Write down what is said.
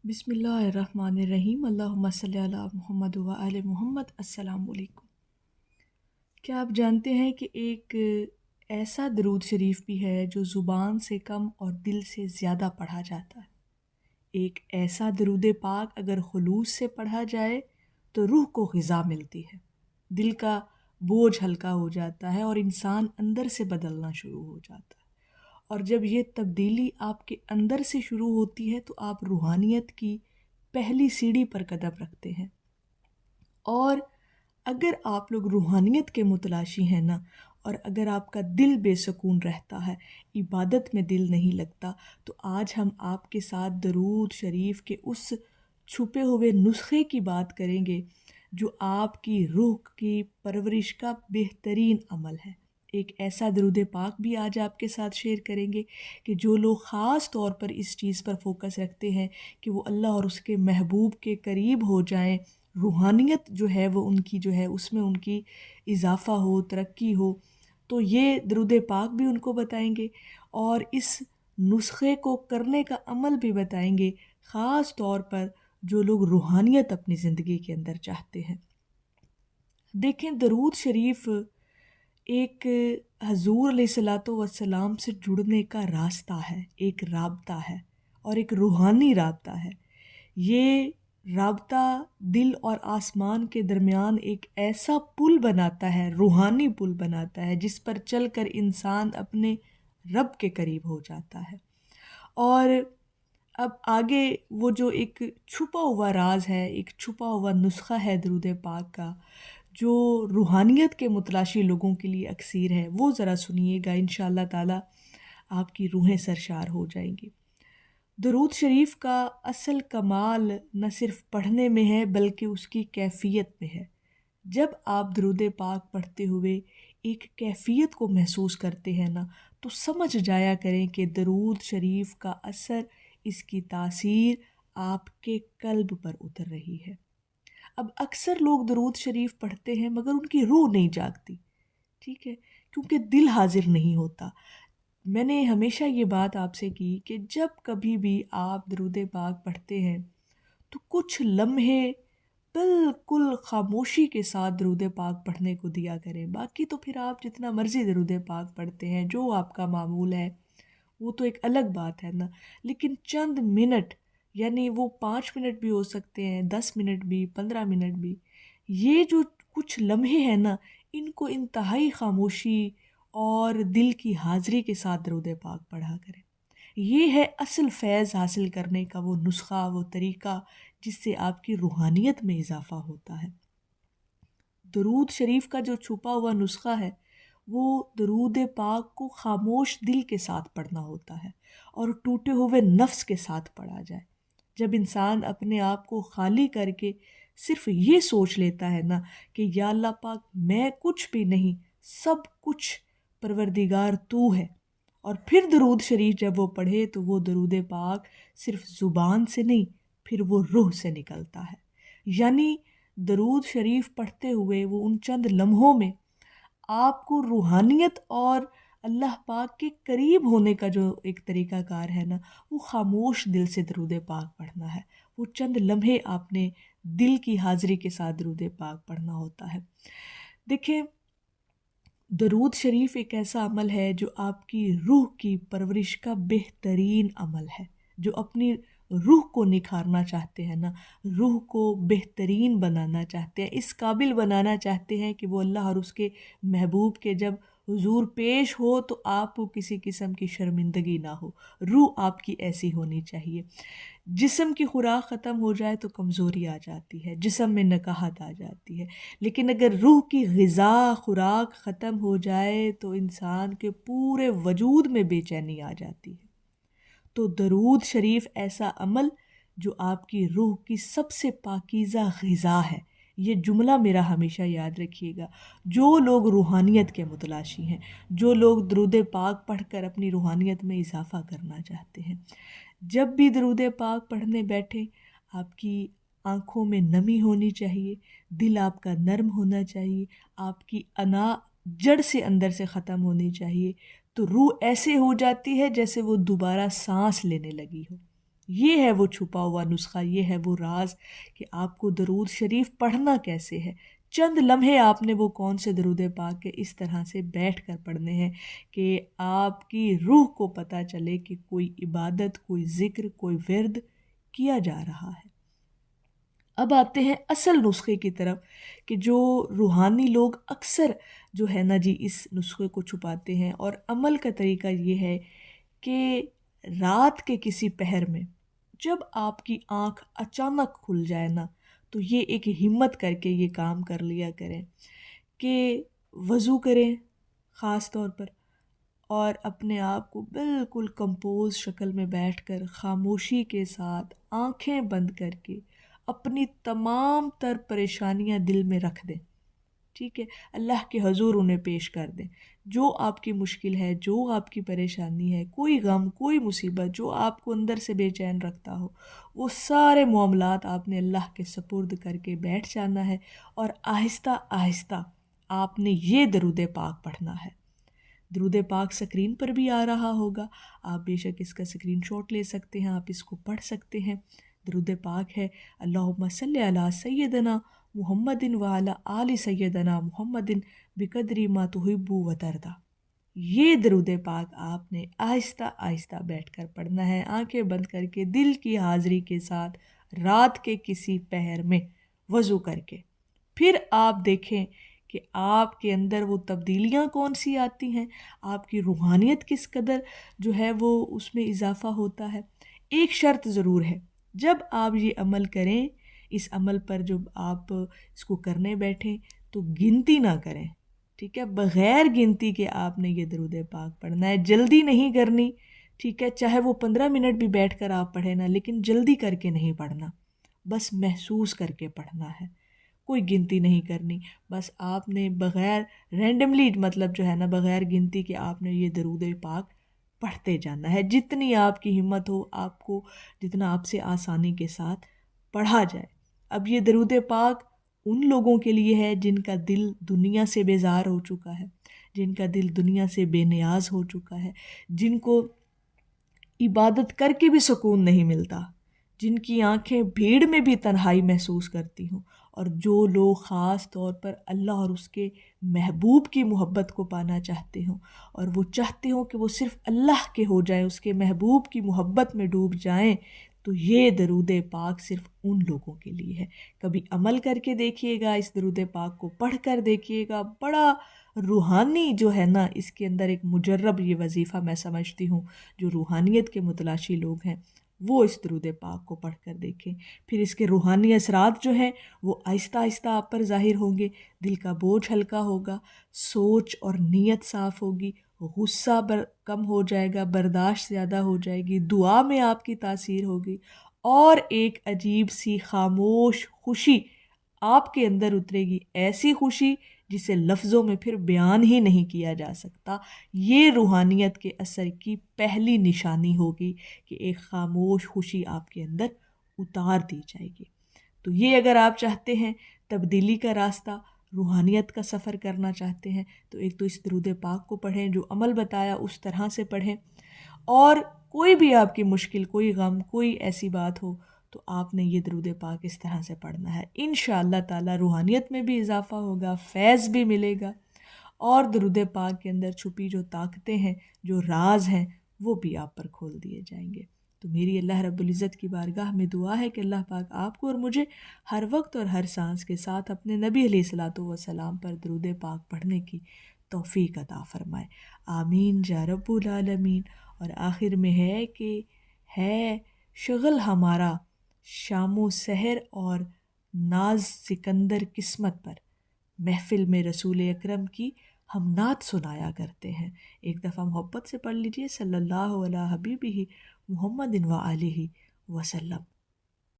بسم اللہ الرحمن الرحیم، اللہم صلی علی محمد و آل محمد۔ السلام علیکم۔ کیا آپ جانتے ہیں کہ ایک ایسا درود شریف بھی ہے جو زبان سے کم اور دل سے زیادہ پڑھا جاتا ہے؟ ایک ایسا درود پاک اگر خلوص سے پڑھا جائے تو روح کو غذا ملتی ہے، دل کا بوجھ ہلکا ہو جاتا ہے اور انسان اندر سے بدلنا شروع ہو جاتا ہے۔ اور جب یہ تبدیلی آپ کے اندر سے شروع ہوتی ہے تو آپ روحانیت کی پہلی سیڑھی پر قدم رکھتے ہیں۔ اور اگر آپ لوگ روحانیت کے متلاشی ہیں نا، اور اگر آپ کا دل بے سکون رہتا ہے، عبادت میں دل نہیں لگتا، تو آج ہم آپ کے ساتھ درود شریف کے اس چھپے ہوئے نسخے کی بات کریں گے جو آپ کی روح کی پرورش کا بہترین عمل ہے۔ ایک ایسا درود پاک بھی آج آپ کے ساتھ شیئر کریں گے کہ جو لوگ خاص طور پر اس چیز پر فوکس رکھتے ہیں کہ وہ اللہ اور اس کے محبوب کے قریب ہو جائیں، روحانیت جو ہے وہ ان کی جو ہے اس میں ان کی اضافہ ہو، ترقی ہو، تو یہ درود پاک بھی ان کو بتائیں گے اور اس نسخے کو کرنے کا عمل بھی بتائیں گے، خاص طور پر جو لوگ روحانیت اپنی زندگی کے اندر چاہتے ہیں۔ دیکھیں، درود شریف ایک حضور علیہ الصلاۃ والسلام سے جڑنے کا راستہ ہے، ایک رابطہ ہے اور ایک روحانی رابطہ ہے۔ یہ رابطہ دل اور آسمان کے درمیان ایک ایسا پل بناتا ہے، روحانی پل بناتا ہے، جس پر چل کر انسان اپنے رب کے قریب ہو جاتا ہے۔ اور اب آگے وہ جو ایک چھپا ہوا راز ہے، ایک چھپا ہوا نسخہ ہے درود پاک کا، جو روحانیت کے متلاشی لوگوں کے لیے اکسیر ہے، وہ ذرا سنیے گا، انشاءاللہ تعالی آپ کی روحیں سرشار ہو جائیں گی۔ درود شریف کا اصل کمال نہ صرف پڑھنے میں ہے بلکہ اس کی کیفیت میں ہے۔ جب آپ درود پاک پڑھتے ہوئے ایک کیفیت کو محسوس کرتے ہیں نا، تو سمجھ جایا کریں کہ درود شریف کا اثر، اس کی تاثیر آپ کے قلب پر اتر رہی ہے۔ اب اکثر لوگ درود شریف پڑھتے ہیں مگر ان کی روح نہیں جاگتی، ٹھیک ہے، کیونکہ دل حاضر نہیں ہوتا۔ میں نے ہمیشہ یہ بات آپ سے کی کہ جب کبھی بھی آپ درود پاک پڑھتے ہیں تو کچھ لمحے بالکل خاموشی کے ساتھ درود پاک پڑھنے کو دیا کریں۔ باقی تو پھر آپ جتنا مرضی درود پاک پڑھتے ہیں، جو آپ کا معمول ہے، وہ تو ایک الگ بات ہے نا، لیکن چند منٹ، یعنی وہ 5 منٹ بھی ہو سکتے ہیں، 10 منٹ بھی، 15 منٹ بھی، یہ جو کچھ لمحے ہیں نا، ان کو انتہائی خاموشی اور دل کی حاضری کے ساتھ درود پاک پڑھا کریں۔ یہ ہے اصل فیض حاصل کرنے کا وہ نسخہ، وہ طریقہ جس سے آپ کی روحانیت میں اضافہ ہوتا ہے۔ درود شریف کا جو چھپا ہوا نسخہ ہے، وہ درود پاک کو خاموش دل کے ساتھ پڑھنا ہوتا ہے اور ٹوٹے ہوئے نفس کے ساتھ پڑھا جائے۔ جب انسان اپنے آپ کو خالی کر کے صرف یہ سوچ لیتا ہے نا کہ یا اللہ پاک، میں کچھ بھی نہیں، سب کچھ پروردگار تو ہے، اور پھر درود شریف جب وہ پڑھے تو وہ درود پاک صرف زبان سے نہیں، پھر وہ روح سے نکلتا ہے۔ یعنی درود شریف پڑھتے ہوئے وہ ان چند لمحوں میں آپ کو روحانیت اور اللہ پاک کے قریب ہونے کا جو ایک طریقہ کار ہے نا، وہ خاموش دل سے درود پاک پڑھنا ہے۔ وہ چند لمحے آپ نے دل کی حاضری کے ساتھ درود پاک پڑھنا ہوتا ہے۔ دیکھیں، درود شریف ایک ایسا عمل ہے جو آپ کی روح کی پرورش کا بہترین عمل ہے۔ جو اپنی روح کو نکھارنا چاہتے ہیں نا، روح کو بہترین بنانا چاہتے ہیں، اس قابل بنانا چاہتے ہیں کہ وہ اللہ اور اس کے محبوب کے جب حضور پیش ہو تو آپ کو کسی قسم کی شرمندگی نہ ہو، روح آپ کی ایسی ہونی چاہیے۔ جسم کی خوراک ختم ہو جائے تو کمزوری آ جاتی ہے، جسم میں نکاہت آ جاتی ہے، لیکن اگر روح کی غذا خوراک ختم ہو جائے تو انسان کے پورے وجود میں بے چینی آ جاتی ہے۔ تو درود شریف ایسا عمل جو آپ کی روح کی سب سے پاکیزہ غذا ہے۔ یہ جملہ میرا ہمیشہ یاد رکھیے گا۔ جو لوگ روحانیت کے متلاشی ہیں، جو لوگ درود پاک پڑھ کر اپنی روحانیت میں اضافہ کرنا چاہتے ہیں، جب بھی درود پاک پڑھنے بیٹھے، آپ کی آنکھوں میں نمی ہونی چاہیے، دل آپ کا نرم ہونا چاہیے، آپ کی انا جڑ سے اندر سے ختم ہونی چاہیے، تو روح ایسے ہو جاتی ہے جیسے وہ دوبارہ سانس لینے لگی ہو۔ یہ ہے وہ چھپا ہوا نسخہ، یہ ہے وہ راز کہ آپ کو درود شریف پڑھنا کیسے ہے۔ چند لمحے آپ نے وہ کون سے درود پاک کے اس طرح سے بیٹھ کر پڑھنے ہیں کہ آپ کی روح کو پتہ چلے کہ کوئی عبادت، کوئی ذکر، کوئی ورد کیا جا رہا ہے۔ اب آتے ہیں اصل نسخے کی طرف کہ جو روحانی لوگ اکثر جو ہے نا جی اس نسخے کو چھپاتے ہیں، اور عمل کا طریقہ یہ ہے کہ رات کے کسی پہر میں جب آپ کی آنکھ اچانک کھل جائے نا، تو یہ ایک ہمت کر کے یہ کام کر لیا کریں کہ وضو کریں خاص طور پر، اور اپنے آپ کو بالکل کمپوز شکل میں بیٹھ کر خاموشی کے ساتھ آنکھیں بند کر کے اپنی تمام تر پریشانیاں دل میں رکھ دیں، ٹھیک ہے، اللہ کے حضور انہیں پیش کر دیں۔ جو آپ کی مشکل ہے، جو آپ کی پریشانی ہے، کوئی غم، کوئی مصیبت جو آپ کو اندر سے بے چین رکھتا ہو، وہ سارے معاملات آپ نے اللہ کے سپرد کر کے بیٹھ جانا ہے، اور آہستہ آہستہ آپ نے یہ درود پاک پڑھنا ہے۔ درود پاک سکرین پر بھی آ رہا ہوگا، آپ بے شک اس کا سکرین شاٹ لے سکتے ہیں، آپ اس کو پڑھ سکتے ہیں۔ درود پاک ہے اللہم صلی علی سیدنا محمد وعلی آل سیدنا محمد بقدری ما تحب و ترضی۔ یہ درود پاک آپ نے آہستہ آہستہ بیٹھ کر پڑھنا ہے، آنکھیں بند کر کے دل کی حاضری کے ساتھ، رات کے کسی پہر میں وضو کر کے۔ پھر آپ دیکھیں کہ آپ کے اندر وہ تبدیلیاں کون سی آتی ہیں، آپ کی روحانیت کس قدر جو ہے وہ اس میں اضافہ ہوتا ہے۔ ایک شرط ضرور ہے، جب آپ یہ عمل کریں، اس عمل پر جب آپ اس کو کرنے بیٹھیں تو گنتی نہ کریں، ٹھیک ہے، بغیر گنتی کے آپ نے یہ درود پاک پڑھنا ہے، جلدی نہیں کرنی، ٹھیک ہے، چاہے وہ 15 منٹ بھی بیٹھ کر آپ پڑھیں نا، لیکن جلدی کر کے نہیں پڑھنا، بس محسوس کر کے پڑھنا ہے، کوئی گنتی نہیں کرنی، بس آپ نے بغیر رینڈملی مطلب جو ہے نا بغیر گنتی کے آپ نے یہ درود پاک پڑھتے جانا ہے، جتنی آپ کی ہمت ہو، آپ کو جتنا آپ سے آسانی کے ساتھ پڑھا جائے۔ اب یہ درود پاک ان لوگوں کے لیے ہے جن کا دل دنیا سے بیزار ہو چکا ہے، جن کا دل دنیا سے بے نیاز ہو چکا ہے، جن کو عبادت کر کے بھی سکون نہیں ملتا، جن کی آنکھیں بھیڑ میں بھی تنہائی محسوس کرتی ہوں، اور جو لوگ خاص طور پر اللہ اور اس کے محبوب کی محبت کو پانا چاہتے ہوں، اور وہ چاہتے ہوں کہ وہ صرف اللہ کے ہو جائیں، اس کے محبوب کی محبت میں ڈوب جائیں، تو یہ درود پاک صرف ان لوگوں کے لیے ہے۔ کبھی عمل کر کے دیکھیے گا، اس درود پاک کو پڑھ کر دیکھیے گا، بڑا روحانی جو ہے نا اس کے اندر ایک مجرب یہ وظیفہ میں سمجھتی ہوں، جو روحانیت کے متلاشی لوگ ہیں وہ اس درود پاک کو پڑھ کر دیکھیں، پھر اس کے روحانی اثرات جو ہیں وہ آہستہ آہستہ آپ پر ظاہر ہوں گے، دل کا بوجھ ہلکا ہوگا، سوچ اور نیت صاف ہوگی، غصہ کم ہو جائے گا، برداشت زیادہ ہو جائے گی، دعا میں آپ کی تاثیر ہوگی، اور ایک عجیب سی خاموش خوشی آپ کے اندر اترے گی، ایسی خوشی جسے لفظوں میں پھر بیان ہی نہیں کیا جا سکتا۔ یہ روحانیت کے اثر کی پہلی نشانی ہوگی کہ ایک خاموش خوشی آپ کے اندر اتار دی جائے گی۔ تو یہ اگر آپ چاہتے ہیں تبدیلی کا راستہ، روحانیت کا سفر کرنا چاہتے ہیں، تو ایک تو اس درود پاک کو پڑھیں، جو عمل بتایا اس طرح سے پڑھیں، اور کوئی بھی آپ کی مشکل، کوئی غم، کوئی ایسی بات ہو تو آپ نے یہ درود پاک اس طرح سے پڑھنا ہے۔ انشاءاللہ تعالی روحانیت میں بھی اضافہ ہوگا، فیض بھی ملے گا، اور درود پاک کے اندر چھپی جو طاقتیں ہیں، جو راز ہیں، وہ بھی آپ پر کھول دیے جائیں گے۔ تو میری اللہ رب العزت کی بارگاہ میں دعا ہے کہ اللہ پاک آپ کو اور مجھے ہر وقت اور ہر سانس کے ساتھ اپنے نبی علیہ الصلوۃ والسلام پر درود پاک پڑھنے کی توفیق عطا فرمائے، آمین یا رب العالمین۔ اور آخر میں ہے کہ ہے شغل ہمارا شام و سحر اور ناز سکندر قسمت پر، محفل میں رسول اکرم کی ہم نعت سنایا کرتے ہیں۔ ایک دفعہ محبت سے پڑھ لیجئے، صلی اللہ علیہ حبیبہ محمد و آلہ وسلم۔